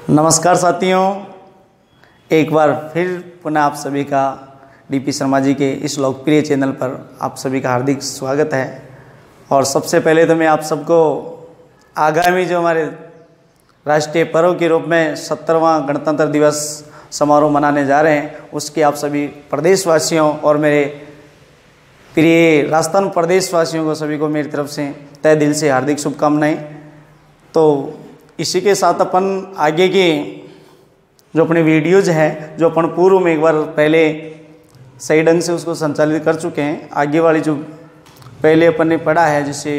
नमस्कार साथियों, एक बार फिर पुनः आप सभी का डीपी शर्मा जी के इस लोकप्रिय चैनल पर आप सभी का हार्दिक स्वागत है। और सबसे पहले तो मैं आप सबको आगामी जो हमारे राष्ट्रीय पर्व के रूप में 70वां गणतंत्र दिवस समारोह मनाने जा रहे हैं, उसके आप सभी प्रदेशवासियों और मेरे प्रिय राजस्थान प्रदेशवासियों को सभी को मेरी तरफ से तहे दिल से हार्दिक शुभकामनाएं। तो इसी के साथ अपन आगे के जो अपने वीडियोज़ हैं, जो अपन पूर्व में एक बार पहले सही ढंग से उसको संचालित कर चुके हैं, आगे वाली जो पहले अपन ने पढ़ा है, जैसे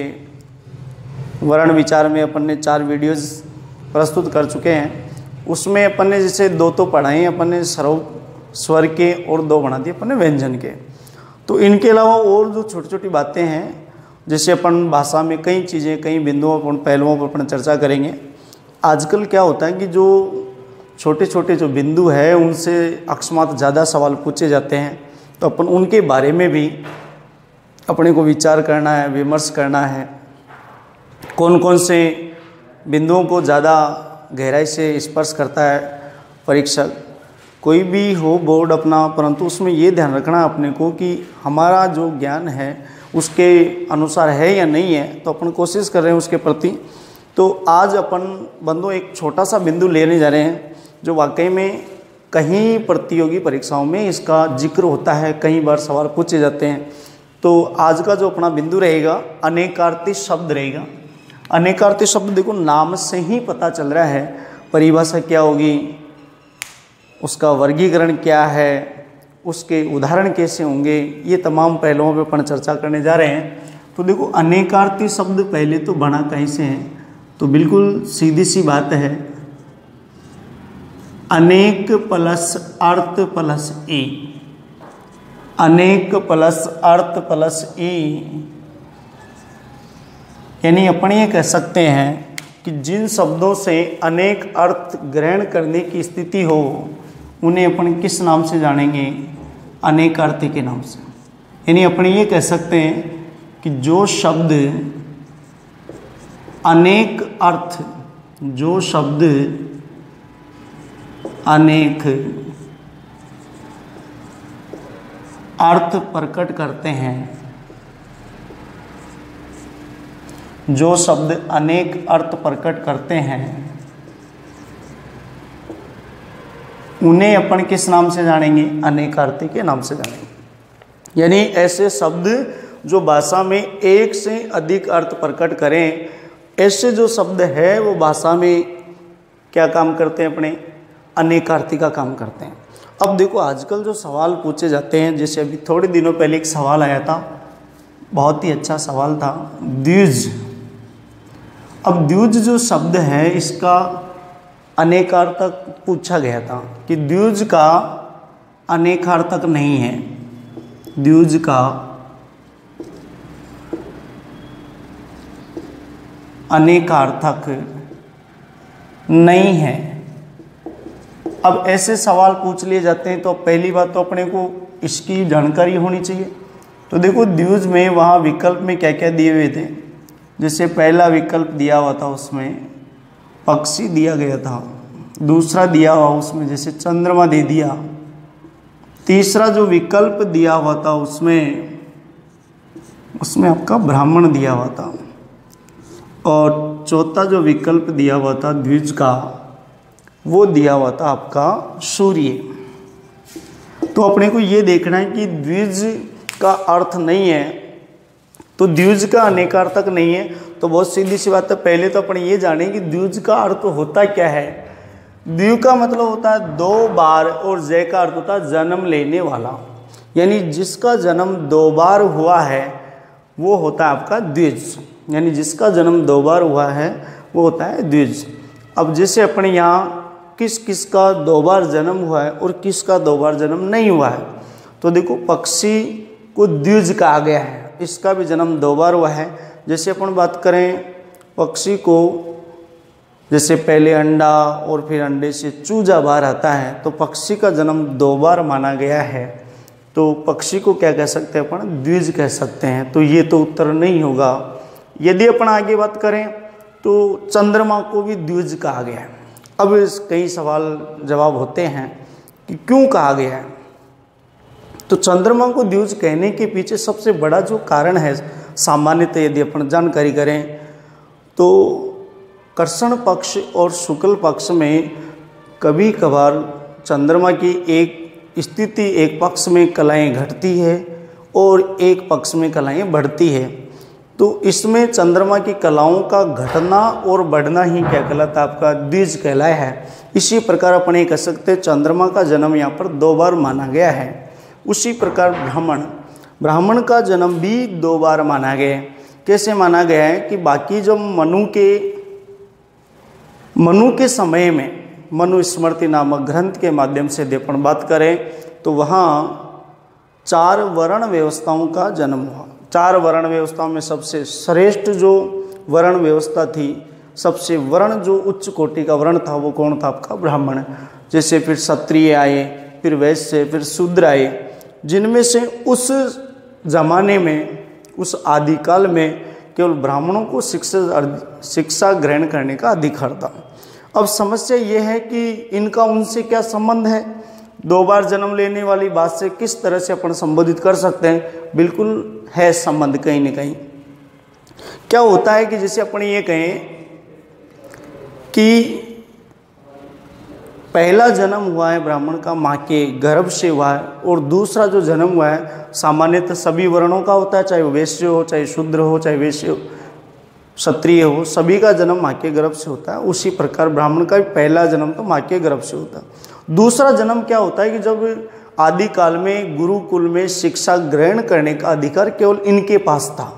वर्ण विचार में अपन ने 4 वीडियोज़ प्रस्तुत कर चुके हैं। उसमें अपन ने जैसे 2 तो पढ़ाए हैं, अपन ने स्वर के और 2 बना दिए अपन ने व्यंजन के। तो इनके अलावा और जो छोटी छोटी बातें हैं, जैसे अपन भाषा में कई चीज़ें, कई बिंदुओं पर, पहलुओं पर अपन चर्चा करेंगे। आजकल क्या होता है कि जो छोटे छोटे जो बिंदु है उनसे अकस्मात ज़्यादा सवाल पूछे जाते हैं, तो अपन उनके बारे में भी अपने को विचार करना है, विमर्श करना है। कौन कौन से बिंदुओं को ज़्यादा गहराई से स्पर्श करता है परीक्षक, कोई भी हो बोर्ड अपना, परंतु उसमें ये ध्यान रखना है अपने को कि हमारा जो ज्ञान है उसके अनुसार है या नहीं है। तो अपन कोशिश कर रहे हैं उसके प्रति। तो आज अपन बंधु एक छोटा सा बिंदु लेने जा रहे हैं जो वाकई में कहीं प्रतियोगी परीक्षाओं में इसका जिक्र होता है, कई बार सवाल पूछे जाते हैं। तो आज का जो अपना बिंदु रहेगा अनेकार्थी शब्द रहेगा। अनेकार्थी शब्द देखो नाम से ही पता चल रहा है परिभाषा क्या होगी, उसका वर्गीकरण क्या है, उसके उदाहरण कैसे होंगे, ये तमाम पहलुओं पर अपन चर्चा करने जा रहे हैं। तो देखो अनेकार्थी शब्द पहले तो बना कहीं से है, तो बिल्कुल सीधी सी बात है, अनेक प्लस अर्थ प्लस ई। अनेक प्लस अर्थ प्लस ई यानी अपन ये कह सकते हैं कि जिन शब्दों से अनेक अर्थ ग्रहण करने की स्थिति हो उन्हें अपन किस नाम से जानेंगे? अनेकार्थी के नाम से। यानी अपन ये कह सकते हैं कि जो शब्द अनेक अर्थ, जो शब्द अनेक अर्थ प्रकट करते हैं, जो शब्द अनेक अर्थ प्रकट करते हैं, उन्हें अपन किस नाम से जानेंगे? अनेकार्थी के नाम से जानेंगे। यानी ऐसे शब्द जो भाषा में एक से अधिक अर्थ प्रकट करें, ऐसे जो शब्द है वो भाषा में क्या काम करते हैं? अपने अनेकार्थी का काम करते हैं। अब देखो आजकल जो सवाल पूछे जाते हैं, जैसे अभी थोड़े दिनों पहले एक सवाल आया था, बहुत ही अच्छा सवाल था, द्विज। अब द्विज जो शब्द है इसका अनेकार्थक पूछा गया था कि द्विज का अनेकार्थक नहीं है, द्विज का अनेकार्थक नहीं है। अब ऐसे सवाल पूछ लिए जाते हैं तो पहली बात तो अपने को इसकी जानकारी होनी चाहिए। तो देखो द्विज में वहाँ विकल्प में क्या क्या दिए हुए थे, जैसे पहला विकल्प दिया हुआ था उसमें पक्षी दिया गया था, दूसरा दिया हुआ उसमें जैसे चंद्रमा दे दिया, तीसरा जो विकल्प दिया हुआ था उसमें आपका ब्राह्मण दिया हुआ था, और चौथा जो विकल्प दिया हुआ था द्विज का, वो दिया हुआ था आपका सूर्य। तो अपने को ये देखना है कि द्विज का अर्थ नहीं है, तो द्विज का अनेकार्थक नहीं है। तो बहुत सीधी सी बात है, पहले तो अपन ये जाने कि द्विज का अर्थ होता क्या है। द्विज का मतलब होता है 2 बार, और जय का अर्थ होता है जन्म लेने वाला। यानी जिसका जन्म 2 बार हुआ है वो होता है आपका द्विज। यानी जिसका जन्म 2 बार हुआ है वो होता है द्विज। अब जैसे अपने यहाँ किस किस का 2 बार जन्म हुआ है और किसका 2 बार जन्म नहीं हुआ है, तो देखो पक्षी को द्विज कहा गया है, इसका भी जन्म 2 बार हुआ है। जैसे अपन बात करें पक्षी को, जैसे पहले अंडा और फिर अंडे से चूजा बाहर आता है, तो पक्षी का जन्म 2 बार माना गया है, तो पक्षी को क्या कह सकते हैं अपन? द्विज कह सकते हैं। तो ये तो उत्तर नहीं होगा। यदि अपन आगे बात करें तो चंद्रमा को भी द्विज कहा गया है। अब कई सवाल जवाब होते हैं कि क्यों कहा गया है। तो चंद्रमा को द्विज कहने के पीछे सबसे बड़ा जो कारण है, सामान्यतः यदि अपन जानकारी करें तो कृष्ण पक्ष और शुक्ल पक्ष में कभी कभार चंद्रमा की एक स्थिति, एक पक्ष में कलाएं घटती है और एक पक्ष में कलाएं बढ़ती है। तो इसमें चंद्रमा की कलाओं का घटना और बढ़ना ही क्या कहलाता है, आपका द्विज कहलाया है। इसी प्रकार अपन ये कह सकते हैं चंद्रमा का जन्म यहाँ पर 2 बार माना गया है। उसी प्रकार ब्राह्मण का जन्म भी 2 बार माना गया है। कैसे माना गया है कि बाकी जब मनु के समय में मनुस्मृति नामक ग्रंथ के माध्यम से यदि अपन बात करें तो वहाँ 4 वर्ण व्यवस्थाओं का जन्म हुआ। 4 वर्ण व्यवस्थाओं में सबसे श्रेष्ठ जो वर्ण व्यवस्था थी, सबसे वर्ण जो उच्च कोटि का वर्ण था वो कौन था, आपका ब्राह्मण। जैसे फिर क्षत्रिय आए, फिर वैश्य, फिर शूद्र आए, जिनमें से उस जमाने में, उस आदिकाल में केवल ब्राह्मणों को शिक्षा ग्रहण करने का अधिकार था। अब समस्या ये है कि इनका उनसे क्या संबंध है। 2 बार जन्म लेने वाली बात से किस तरह से अपन संबोधित कर सकते हैं, बिल्कुल है संबंध कहीं न कहीं। क्या होता है कि जैसे अपन ये कहें कि पहला जन्म हुआ है ब्राह्मण का माँ के गर्भ से हुआ है, और दूसरा जो जन्म हुआ है सामान्यतः सभी वर्णों का होता है, चाहे वैश्य हो, चाहे शूद्र हो, चाहे वैश्य हो, क्षत्रिय हो, सभी का जन्म माँ के गर्भ से होता है। उसी प्रकार ब्राह्मण का भी पहला जन्म तो माँ के गर्भ से होता है। दूसरा जन्म क्या होता है कि जब आदिकाल में गुरुकुल में शिक्षा ग्रहण करने का अधिकार केवल इनके पास था,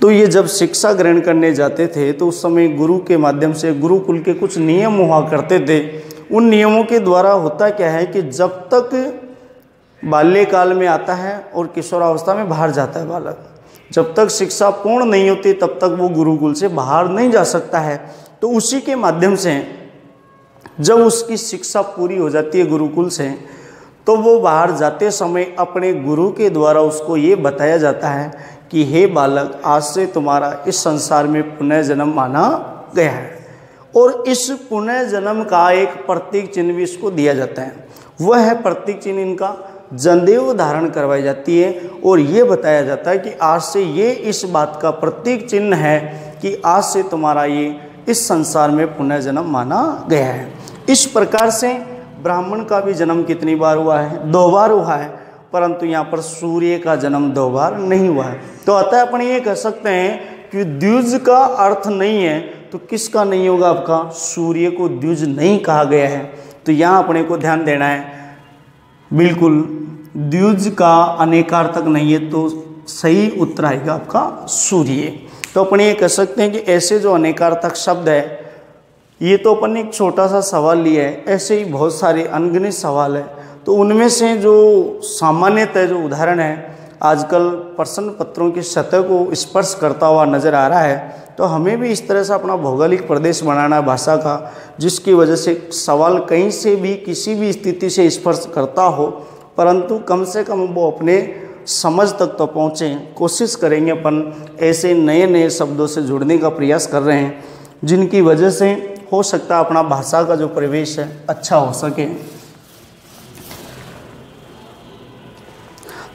तो ये जब शिक्षा ग्रहण करने जाते थे तो उस समय गुरु के माध्यम से गुरुकुल के कुछ नियम हुआ करते थे। उन नियमों के द्वारा होता क्या है कि जब तक बाल्यकाल में आता है और किशोरावस्था में बाहर जाता है बालक, जब तक शिक्षा पूर्ण नहीं होती तब तक वो गुरुकुल से बाहर नहीं जा सकता है। तो उसी के माध्यम से जब उसकी शिक्षा पूरी हो जाती है गुरुकुल से, तो वो बाहर जाते समय अपने गुरु के द्वारा उसको ये बताया जाता है कि हे बालक, आज से तुम्हारा इस संसार में पुनः जन्म माना गया है। और इस पुनः जन्म का एक प्रतीक चिन्ह भी इसको दिया जाता है। वह है प्रतीक चिन्ह इनका जनेऊ धारण करवाई जाती है, और ये बताया जाता है कि आज से ये इस बात का प्रतीक चिन्ह है कि आज से तुम्हारा ये इस संसार में पुनः जन्म माना गया है। इस प्रकार से ब्राह्मण का भी जन्म कितनी बार हुआ है, 2 बार हुआ है, परंतु यहाँ पर सूर्य का जन्म 2 बार नहीं हुआ है। तो अतः अपन ये कह सकते हैं कि द्विज का अर्थ नहीं है तो किसका नहीं होगा, आपका सूर्य को द्विज नहीं कहा गया है। तो यहाँ अपने को ध्यान देना है, बिल्कुल द्विज का अनेकार्थक नहीं है, तो सही उत्तर आएगा आपका सूर्य। तो अपन ये कह सकते हैं कि ऐसे जो अनेकार्थक शब्द है, ये तो अपन ने एक छोटा सा सवाल लिया है, ऐसे ही बहुत सारे अनगिनत सवाल है। तो उनमें से जो सामान्यतः जो उदाहरण है आजकल प्रश्न पत्रों की सतह को स्पर्श करता हुआ नज़र आ रहा है, तो हमें भी इस तरह से अपना भौगोलिक प्रदेश बनाना है भाषा का, जिसकी वजह से सवाल कहीं से भी किसी भी स्थिति से स्पर्श करता हो, परंतु कम से कम वो अपने समझ तक तो पहुँचे। कोशिश करेंगे अपन ऐसे नए नए शब्दों से जुड़ने का प्रयास कर रहे हैं, जिनकी वजह से हो सकता है अपना भाषा का जो प्रवेश है अच्छा हो सके।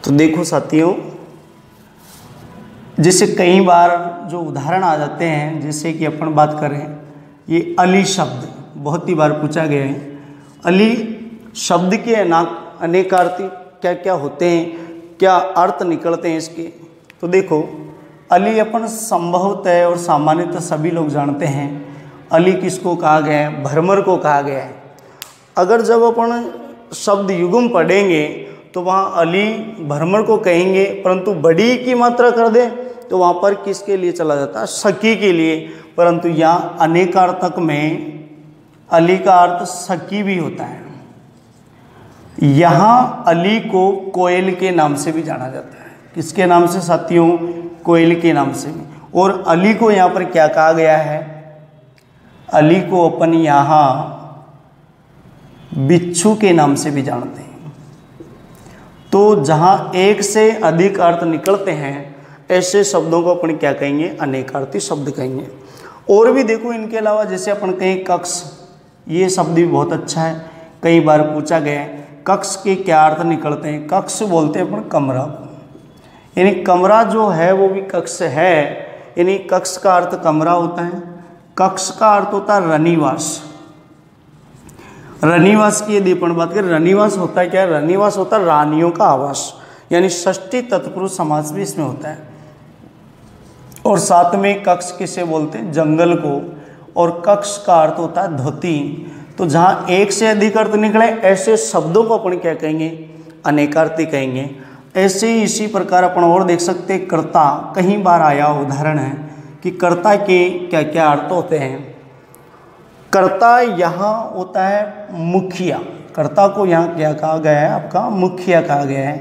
तो देखो साथियों, जैसे कई बार जो उदाहरण आ जाते हैं, जैसे कि अपन बात करें ये अली शब्द बहुत ही बार पूछा गया है। अली शब्द के अनेकार्थी क्या क्या होते हैं, क्या अर्थ निकलते हैं इसके। तो देखो अली अपन संभवतः और सामान्यतः सभी लोग जानते हैं अली किसको कहा गया है, भ्रमर को कहा गया है। अगर जब अपन शब्द युग्म पढ़ेंगे तो वहाँ अली भ्रमर को कहेंगे, परंतु बड़ी की मात्रा कर दें तो वहाँ पर किसके लिए चला जाता है, सखी के लिए। परंतु यहाँ अनेकार्थक में अली का अर्थ सखी भी होता है। यहाँ अली को कोयल के नाम से भी जाना जाता है। किसके नाम से साथियों, कोयल के नाम से भी। और अली को यहाँ पर क्या कहा गया है, अली को अपन यहाँ बिच्छू के नाम से भी जानते हैं। तो जहाँ एक से अधिक अर्थ निकलते हैं ऐसे शब्दों को अपन क्या कहेंगे, अनेकार्थी शब्द कहेंगे। और भी देखो इनके अलावा जैसे अपन कहें कक्ष, ये शब्द भी बहुत अच्छा है, कई बार पूछा गया है। कक्ष के क्या अर्थ निकलते हैं? कक्ष बोलते हैं अपन कमरा को, यानी कमरा जो है वो भी कक्ष है, यानी कक्ष का अर्थ कमरा होता है। कक्ष का अर्थ होता है रनिवास। रनिवास की यदि अपन बात करें, रनिवास होता है क्या? रनिवास होता है रानियों का आवास, यानी षष्ठी तत्पुरुष समास भी इसमें होता है। और साथ में कक्ष किसे बोलते हैं? जंगल को। और कक्ष का अर्थ होता है धोती। तो जहाँ एक से अधिक अर्थ निकले ऐसे शब्दों को अपन क्या कहेंगे? अनेकार्थी कहेंगे। ऐसे ही इसी प्रकार अपन और देख सकते हैं, कर्ता कई बार आया उदाहरण है कि कर्ता के क्या क्या अर्थ होते हैं। कर्ता यहाँ होता है मुखिया, कर्ता को यहाँ क्या कहा गया है? आपका मुखिया कहा गया है।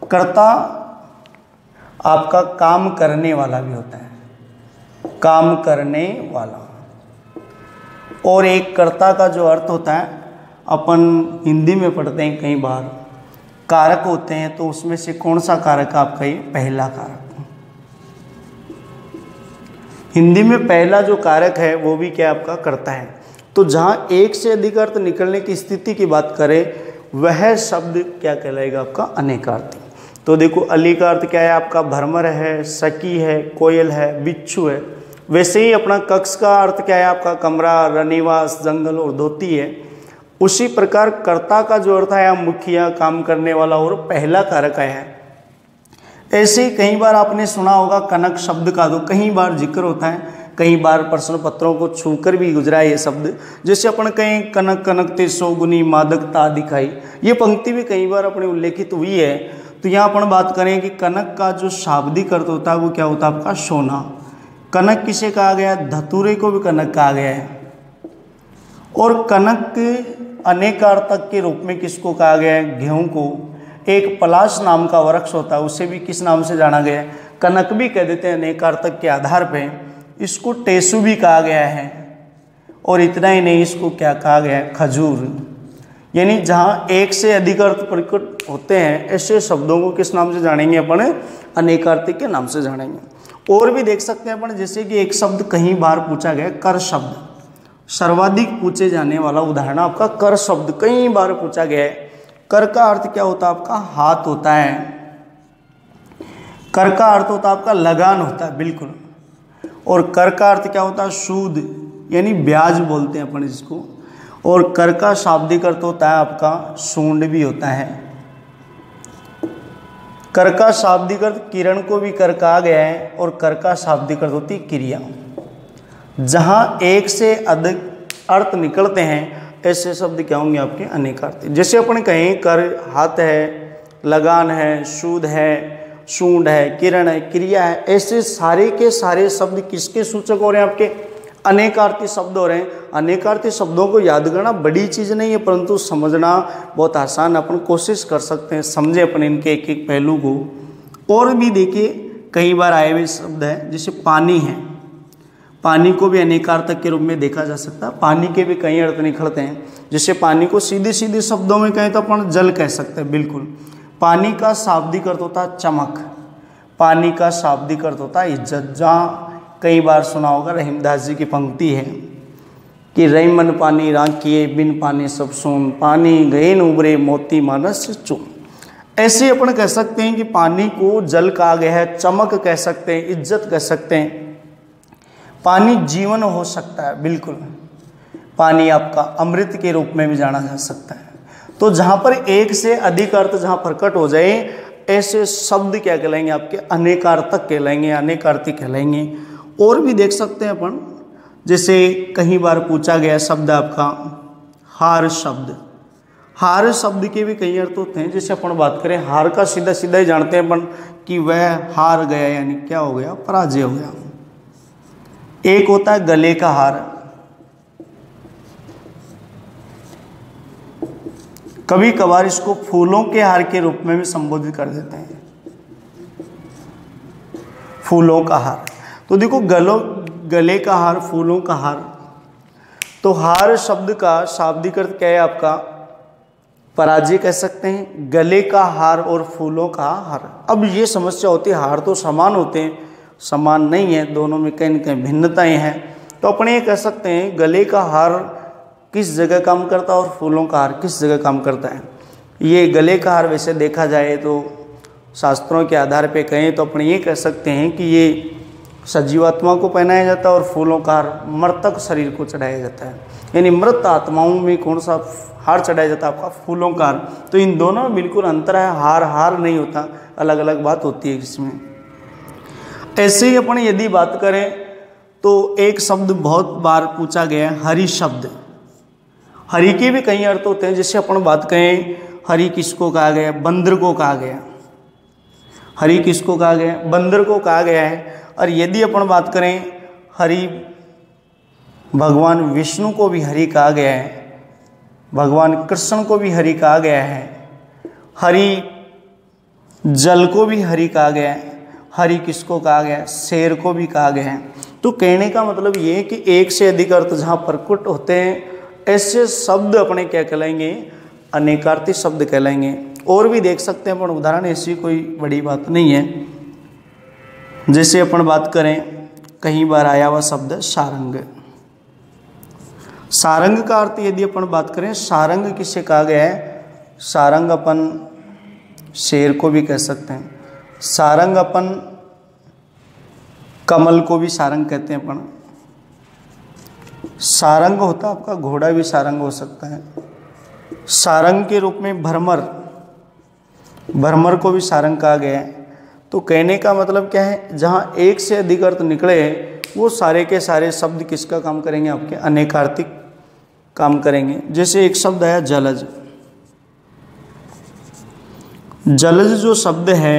कर्ता आपका काम करने वाला भी होता है, काम करने वाला। और एक कर्ता का जो अर्थ होता है, अपन हिंदी में पढ़ते हैं कई बार, कारक होते हैं, तो उसमें से कौन सा कारक आपका? ये पहला कारक। हिंदी में पहला जो कारक है वो भी क्या आपका? कर्ता है। तो जहाँ एक से अधिक अर्थ निकलने की स्थिति की बात करें, वह शब्द क्या कहलाएगा? आपका अनेकार्थी। तो देखो, अली का अर्थ क्या है आपका? भ्रमर है, सकी है, कोयल है, बिच्छू है। वैसे ही अपना कक्ष का अर्थ क्या है आपका? कमरा, रनिवास, जंगल और धोती है। उसी प्रकार कर्ता का जो अर्थ आया मुखिया, काम करने वाला, और पहला कारक आया है। ऐसे ही कई बार आपने सुना होगा कनक शब्द का, तो कई बार जिक्र होता है, कई बार प्रश्न पत्रों को छूकर भी गुजरा है ये शब्द। जैसे अपन कहीं कनक कनकते सौगुनी मादकता दिखाई, ये पंक्ति भी कई बार अपने उल्लेखित हुई है। तो यहाँ अपन बात करें कि कनक का जो शाब्दिक अर्थ होता है वो क्या होता है आपका? सोना। कनक किसे कहा गया? धतूरे को भी कनक कहा गया है। और कनक अनेकार्थक के रूप में किसको कहा गया है? गेहूं को। एक पलाश नाम का वृक्ष होता है, उसे भी किस नाम से जाना गया है? कनक भी कह देते हैं अनेकार्थक के आधार पे। इसको टेसु भी कहा गया है। और इतना ही नहीं, इसको क्या कहा गया है? खजूर। यानी जहाँ एक से अधिक अर्थ प्रकट होते हैं ऐसे शब्दों को किस नाम से जानेंगे अपन? अनेकार्थी के नाम से जानेंगे। और भी देख सकते हैं अपन, जैसे कि एक शब्द कई बार पूछा गया, कर शब्द, सर्वाधिक पूछे जाने वाला उदाहरण आपका कर शब्द कई बार पूछा गया है। कर का अर्थ क्या होता है आपका? हाथ होता है। कर का अर्थ होता है आपका लगान होता है, बिल्कुल। और कर का अर्थ क्या होता है? सूद, यानी ब्याज बोलते हैं अपन इसको। और कर का शाब्दिक अर्थ होता है आपका सूंड भी होता है। कर का शाब्दिक अर्थ किरण को भी कर कहा गया है। और कर का शाब्दिक अर्थ होती क्रिया। जहाँ एक से अधिक अर्थ निकलते हैं ऐसे शब्द क्या होंगे आपके? अनेकार्थी। जैसे अपन कहें कर हाथ है, लगान है, सूद है, सूंड है, किरण है, क्रिया है, ऐसे सारे के सारे शब्द किसके सूचक हो रहे हैं आपके? अनेकार्थी शब्द हो रहे हैं। अनेकार्थी शब्दों को याद करना बड़ी चीज़ नहीं है, परंतु समझना बहुत आसान। अपन कोशिश कर सकते हैं समझे अपन इनके एक एक पहलू को। और भी देखिए कई बार आए हुए शब्द हैं, जैसे पानी है। पानी को भी अनेकार्थक के रूप में देखा जा सकता है। पानी के भी कई अर्थ निकलते हैं। जैसे पानी को सीधे सीधे शब्दों में कहें तो अपन जल कह सकते हैं, बिल्कुल। पानी का शाब्दिक अर्थ होता है चमक। पानी का शाब्दिक अर्थ होता है इज्जत। जहाँ कई बार सुना होगा रहीमदास जी की पंक्ति है कि रही मन पानी राखिए, बिन पानी सब सोन, पानी गए न उबरे मोती मानस चून। ऐसे अपन कह सकते हैं कि पानी को जल कहा गया है, चमक कह सकते हैं, इज्जत कह सकते हैं। पानी जीवन हो सकता है, बिल्कुल। पानी आपका अमृत के रूप में भी जाना जा सकता है। तो जहाँ पर एक से अधिक अर्थ जहाँ प्रकट हो जाए ऐसे शब्द क्या कहलाएंगे आपके? अनेकार्थक कहलाएंगे, अनेकार्थी कहलाएंगे। और भी देख सकते हैं अपन, जैसे कई बार पूछा गया शब्द आपका हार शब्द। हार शब्द के भी कई अर्थ होते हैं। जैसे अपन बात करें हार का, सीधा सीधा ही जानते हैं अपन कि वह हार गया, यानी क्या हो गया? पराजय हो गया। एक होता है गले का हार। कभी कभार इसको फूलों के हार के रूप में भी संबोधित कर देते हैं, फूलों का हार। तो देखो गले का हार, फूलों का हार। तो हार शब्द का शाब्दिक अर्थ क्या है आपका? पराजय कह सकते हैं, गले का हार और फूलों का हार। अब ये समस्या होती है, हार तो समान होते हैं, समान नहीं है, दोनों में कहीं न कहीं भिन्नताएं हैं। तो अपने ये कह सकते हैं गले का हार किस जगह काम करता है और फूलों का हार किस जगह काम करता है। ये गले का हार वैसे देखा जाए तो शास्त्रों के आधार पे कहें तो अपने ये कह सकते हैं कि ये सजीवात्मा को पहनाया जाता है और फूलों का हार मृतक शरीर को चढ़ाया जाता है। यानी मृत आत्माओं में कौन सा हार चढ़ाया जाता है? आपका फूलों का हार। तो इन दोनों में बिल्कुल अंतर है, हार हार नहीं होता, अलग अलग बात होती है इसमें। ऐसे ही अपन यदि बात करें तो एक शब्द बहुत बार पूछा गया है, हरि शब्द। हरि के भी कई अर्थ होते हैं। जैसे अपन बात करें हरि किसको कहा गया? बंदर को कहा गया। हरि किसको कहा गया? बंदर को कहा गया है। और यदि अपन बात करें हरि, भगवान विष्णु को भी हरि कहा गया है, भगवान कृष्ण को भी हरि कहा गया है, हरि जल को भी हरि कहा गया है, हरि किसको कहा गया? शेर को भी कहा गया है। तो कहने का मतलब ये है कि एक से अधिक अर्थ जहाँ प्रकट होते हैं ऐसे शब्द अपने क्या कहलाएंगे? अनेकार्थी शब्द कहलाएंगे। और भी देख सकते हैं अपन उदाहरण, ऐसी कोई बड़ी बात नहीं है। जैसे अपन बात करें, कई बार आया हुआ शब्द सारंग। सारंग का अर्थ यदि अपन बात करें, सारंग किसे कहा गया है? सारंग अपन शेर को भी कह सकते हैं, सारंग अपन कमल को भी सारंग कहते हैं अपन। सारंग होता है आपका घोड़ा भी सारंग हो सकता है। सारंग के रूप में भ्रमर, भ्रमर को भी सारंग कहा गया है। तो कहने का मतलब क्या है? जहाँ एक से अधिक अर्थ निकले वो सारे के सारे शब्द किसका काम करेंगे? आपके अनेकार्थिक काम करेंगे। जैसे एक शब्द आया जलज। जलज जो शब्द है,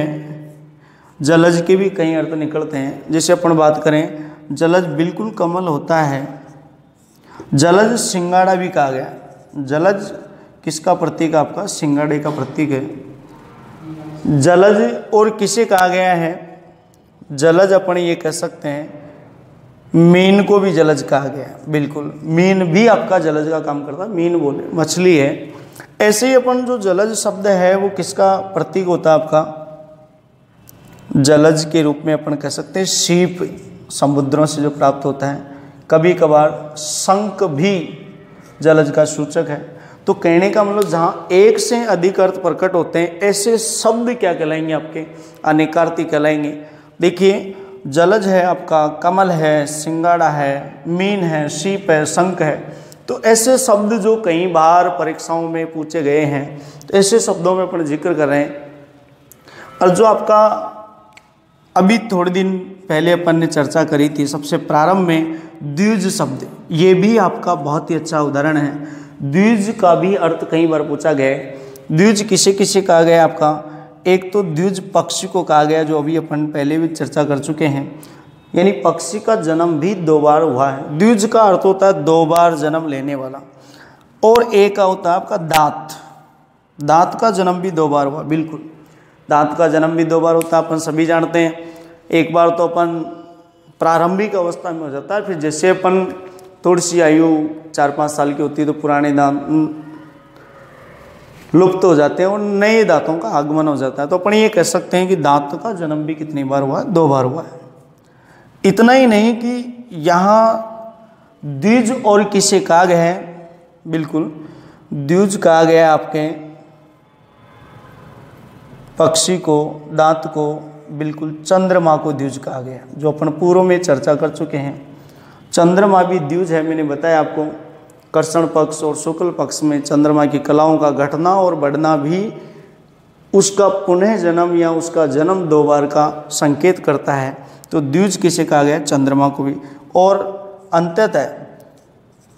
जलज के भी कई अर्थ निकलते हैं। जैसे अपन बात करें, जलज बिल्कुल कमल होता है। जलज सिंगाड़ा भी कहा गया। जलज किसका प्रतीक? आपका सिंगाड़े का प्रतीक है। जलज और किसे कहा गया है? जलज अपन ये कह सकते हैं, मीन को भी जलज कहा गया है। बिल्कुल, मीन भी आपका जलज का काम करता है। मीन बोले मछली है। ऐसे ही अपन जो जलज शब्द है वो किसका प्रतीक होता है? आपका जलज के रूप में अपन कह सकते हैं सीप, समुद्रों से जो प्राप्त होता है। कभी कभार शंख भी जलज का सूचक है। तो कहने का मतलब जहाँ एक से अधिक अर्थ प्रकट होते हैं ऐसे शब्द क्या कहलाएंगे? आपके अनेकार्थी कहलाएंगे। देखिए, जलज है आपका, कमल है, सिंगाड़ा है, मीन है, सीप है, शंख है। तो ऐसे शब्द जो कई बार परीक्षाओं में पूछे गए हैं, तो ऐसे शब्दों में अपन जिक्र कर रहे हैं। और जो आपका अभी थोड़े दिन पहले अपन ने चर्चा करी थी सबसे प्रारंभ में, द्विज शब्द, ये भी आपका बहुत ही अच्छा उदाहरण है। द्विज का भी अर्थ कई बार पूछा गया है। द्विज किसे किसे कहा गया? आपका एक तो द्विज पक्षी को कहा गया, जो अभी अपन पहले भी चर्चा कर चुके हैं। यानी पक्षी का जन्म भी 2 बार हुआ है। द्विज का अर्थ होता है 2 बार जन्म लेने वाला। और एक का होता है आपका दांत। दांत का जन्म भी 2 बार हुआ। बिल्कुल, दांत का जन्म भी 2 बार होता है, अपन सभी जानते हैं। एक बार तो अपन प्रारंभिक अवस्था में हो जाता है, फिर जैसे अपन थोड़ी सी आयु 4-5 साल की होती है तो पुराने दांत लुप्त हो जाते हैं और नए दांतों का आगमन हो जाता है। तो अपन ये कह सकते हैं कि दांत का जन्म भी कितनी बार हुआ? 2 बार हुआ है। इतना ही नहीं कि यहाँ द्विज और किसे कहा गया है? बिल्कुल, द्विज कहा गया है आपके पक्षी को, दांत को। बिल्कुल, चंद्रमा को द्विज कहा गया, जो अपन पूर्व में चर्चा कर चुके हैं। चंद्रमा भी द्विज है। मैंने बताया आपको, कृष्ण पक्ष और शुक्ल पक्ष में चंद्रमा की कलाओं का घटना और बढ़ना भी उसका पुनः जन्म या उसका जन्म 2 बार का संकेत करता है। तो द्विज किसे कहा गया? चंद्रमा को भी। और अंततः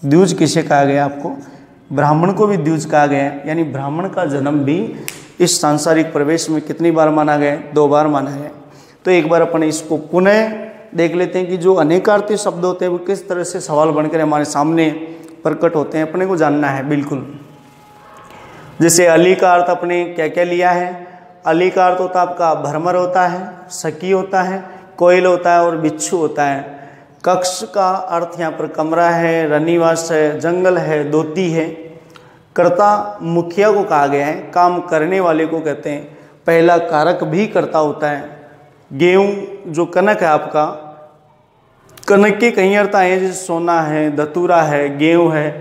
द्विज किसे कहा गया? आपको ब्राह्मण को भी द्विज कहा गया है। यानी ब्राह्मण का जन्म भी इस सांसारिक प्रवेश में कितनी बार माना गया? 2 बार माना गया। तो एक बार अपन इसको पुनः देख लेते हैं कि जो अनेकार्थी शब्द होते हैं वो किस तरह से सवाल बनकर हमारे सामने प्रकट होते हैं, अपने को जानना है। बिल्कुल, जैसे अली का अर्थ अपने क्या क्या लिया है? अली का अर्थ होता है आपका भ्रमर होता है, सखी होता है, कोयल होता है और बिच्छू होता है। कक्ष का अर्थ यहाँ पर कमरा है, रनिवास है, जंगल है, दोती है। कर्ता मुखिया को कहा गया है, काम करने वाले को कहते हैं। पहला कारक भी कर्ता होता है। गेहूँ जो कनक है आपका, कनक के कई अर्थ आए हैं, जैसे सोना है, धतूरा है, गेहूँ है,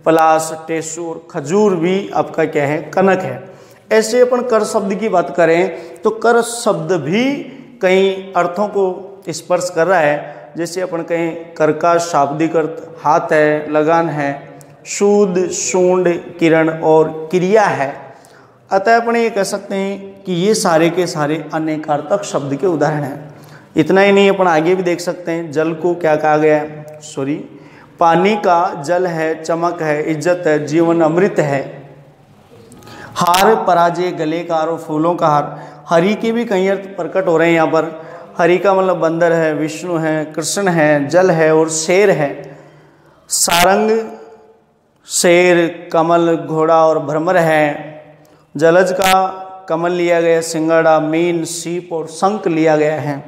पलाश, टेसु और खजूर भी आपका क्या है, कनक है। ऐसे अपन कर शब्द की बात करें तो कर शब्द भी कई अर्थों को स्पर्श कर रहा है। जैसे अपन कहें कर का शाब्दिक अर्थ हाथ है, लगान है, सूद, सूंड, किरण और क्रिया है। अतः अपन ये कह सकते हैं कि ये सारे के सारे अनेकार्थक शब्द के उदाहरण हैं। इतना ही नहीं, अपन आगे भी देख सकते हैं। जल को क्या कहा गया है, पानी का जल है, चमक है, इज्जत है, जीवन अमृत है। हार पराजय, गले का हार और फूलों का हार। हरि के भी कई अर्थ प्रकट हो रहे हैं यहाँ पर। हरि का मतलब बंदर है, विष्णु है, कृष्ण है, जल है और शेर है। सारंग शेर, कमल घोड़ा और भ्रमर है। जलज का कमल लिया गया, सिंगड़ा, मीन, सीप और शंख लिया गया है।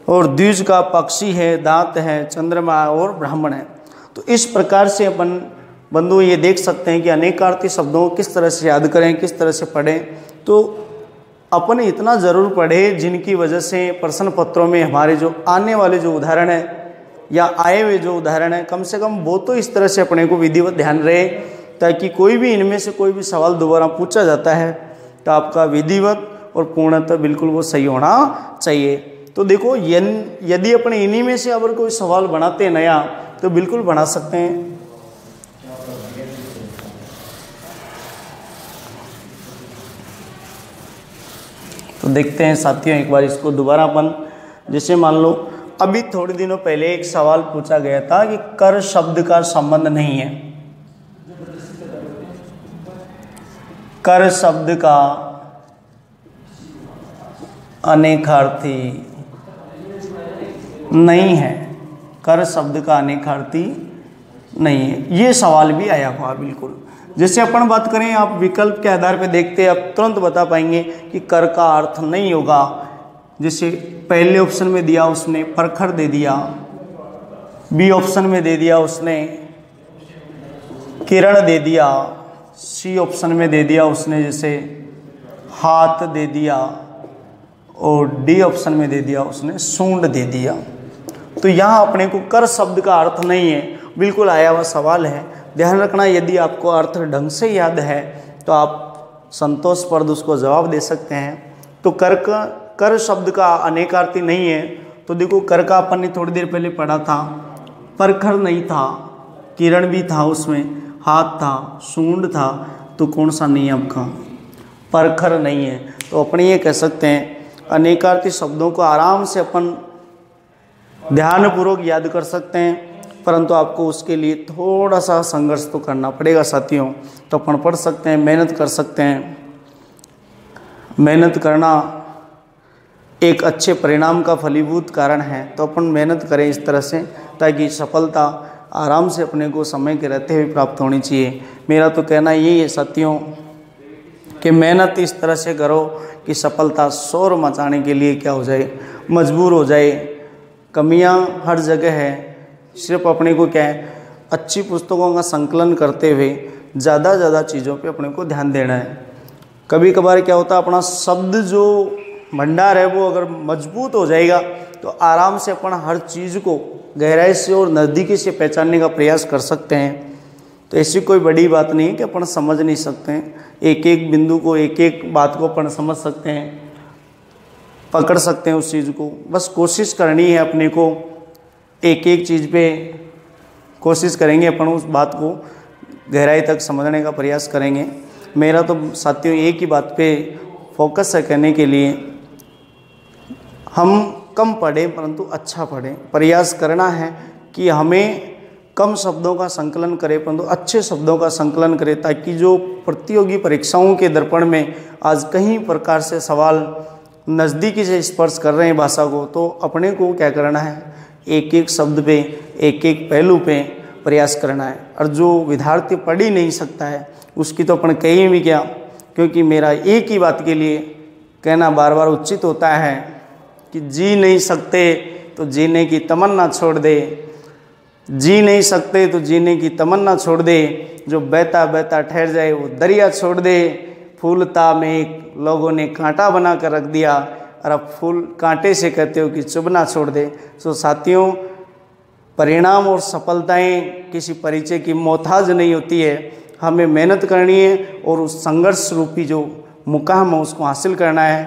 और द्विज का पक्षी है, दांत है, चंद्रमा और ब्राह्मण है। तो इस प्रकार से अपन बंधु ये देख सकते हैं कि अनेकार्थी शब्दों को किस तरह से याद करें, किस तरह से पढ़ें। तो अपन इतना ज़रूर पढ़े जिनकी वजह से प्रश्न पत्रों में हमारे जो आने वाले जो उदाहरण है या आए हुए जो उदाहरण है, कम से कम वो तो इस तरह से अपने को विधिवत ध्यान रहे, ताकि कोई भी इनमें से कोई भी सवाल दोबारा पूछा जाता है तो आपका विधिवत और पूर्णतः बिल्कुल वो सही होना चाहिए। तो देखो, यदि अपने इन्हीं में से अगर कोई सवाल बनाते हैं नया तो बिल्कुल बना सकते हैं। तो देखते हैं साथियों, एक बार इसको दोबारा अपन, जैसे मान लो अभी थोड़े दिनों पहले एक सवाल पूछा गया था कि कर शब्द का संबंध नहीं है। कर शब्द का अनेकार्थी नहीं है, कर शब्द का अनेकार्थी नहीं है, ये सवाल भी आया हुआ बिल्कुल। जैसे अपन बात करें, आप विकल्प के आधार पे देखते हैं, आप तुरंत बता पाएंगे कि कर का अर्थ नहीं होगा। जैसे पहले ऑप्शन में दिया उसने परखर दे दिया, बी ऑप्शन में दे दिया उसने किरण दे दिया, सी ऑप्शन में दे दिया उसने जैसे हाथ दे दिया, और डी ऑप्शन में दे दिया उसने सूंड दे दिया। तो यहाँ अपने को कर शब्द का अर्थ नहीं है, बिल्कुल आया हुआ सवाल है। ध्यान रखना, यदि आपको अर्थ ढंग से याद है तो आप संतोषप्रद उसको जवाब दे सकते हैं। तो कर शब्द का अनेकार्थी नहीं है। तो देखो, कर का अपन ने थोड़ी देर पहले पढ़ा था, परखर नहीं था, किरण भी था उसमें, हाथ था, सूंड था, तो कौन सा नहीं है आपका, परखर नहीं है। तो अपन ये कह सकते हैं अनेकार्थी शब्दों को आराम से अपन ध्यानपूर्वक याद कर सकते हैं, परंतु आपको उसके लिए थोड़ा सा संघर्ष तो करना पड़ेगा साथियों। तो अपन पढ़ सकते हैं, मेहनत कर सकते हैं। मेहनत करना एक अच्छे परिणाम का फलीभूत कारण है। तो अपन मेहनत करें इस तरह से, ताकि सफलता आराम से अपने को समय के रहते हुए प्राप्त होनी चाहिए। मेरा तो कहना यही है साथियों कि मेहनत इस तरह से करो कि सफलता शोर मचाने के लिए क्या हो जाए, मजबूर हो जाए। कमियां हर जगह है, सिर्फ अपने को क्या है, अच्छी पुस्तकों का संकलन करते हुए ज़्यादा चीज़ों पे अपने को ध्यान देना है। कभी कभार क्या होता है, अपना शब्द जो भंडार है वो अगर मजबूत हो जाएगा तो आराम से अपन हर चीज़ को गहराई से और नज़दीकी से पहचानने का प्रयास कर सकते हैं। तो ऐसी कोई बड़ी बात नहीं है कि अपन समझ नहीं सकते हैं। एक एक बिंदु को, एक एक बात को अपन समझ सकते हैं, पकड़ सकते हैं उस चीज़ को। बस कोशिश करनी है अपने को, एक एक चीज़ पे कोशिश करेंगे अपन, उस बात को गहराई तक समझने का प्रयास करेंगे। मेरा तो साथियों एक ही बात पे फोकस है कहने के लिए, हम कम पढ़ें परंतु अच्छा पढ़ें। प्रयास करना है कि हमें कम शब्दों का संकलन करें परंतु अच्छे शब्दों का संकलन करें, ताकि जो प्रतियोगी परीक्षाओं के दर्पण में आज कई प्रकार से सवाल नज़दीकी से स्पर्श कर रहे हैं भाषा को, तो अपने को क्या करना है, एक एक शब्द पे, एक एक पहलू पे प्रयास करना है। और जो विद्यार्थी पढ़ ही नहीं सकता है उसकी तो अपन कहीं भी क्या, क्योंकि मेरा एक ही बात के लिए कहना बार बार उचित होता है कि जी नहीं सकते तो जीने की तमन्ना छोड़ दे, जी नहीं सकते तो जीने की तमन्ना छोड़ दे, जो बहता बहता ठहर जाए वो दरिया छोड़ दे। फूलता में एक लोगों ने कांटा बना कर रख दिया और अब फूल कांटे से कहते हो कि चुभना छोड़ दे। सो साथियों, परिणाम और सफलताएं किसी परिचय की मोहताज नहीं होती है। हमें मेहनत करनी है और उस संघर्ष रूपी जो मुकाम है उसको हासिल करना है।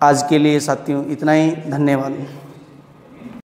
आज के लिए साथियों इतना ही, धन्यवाद।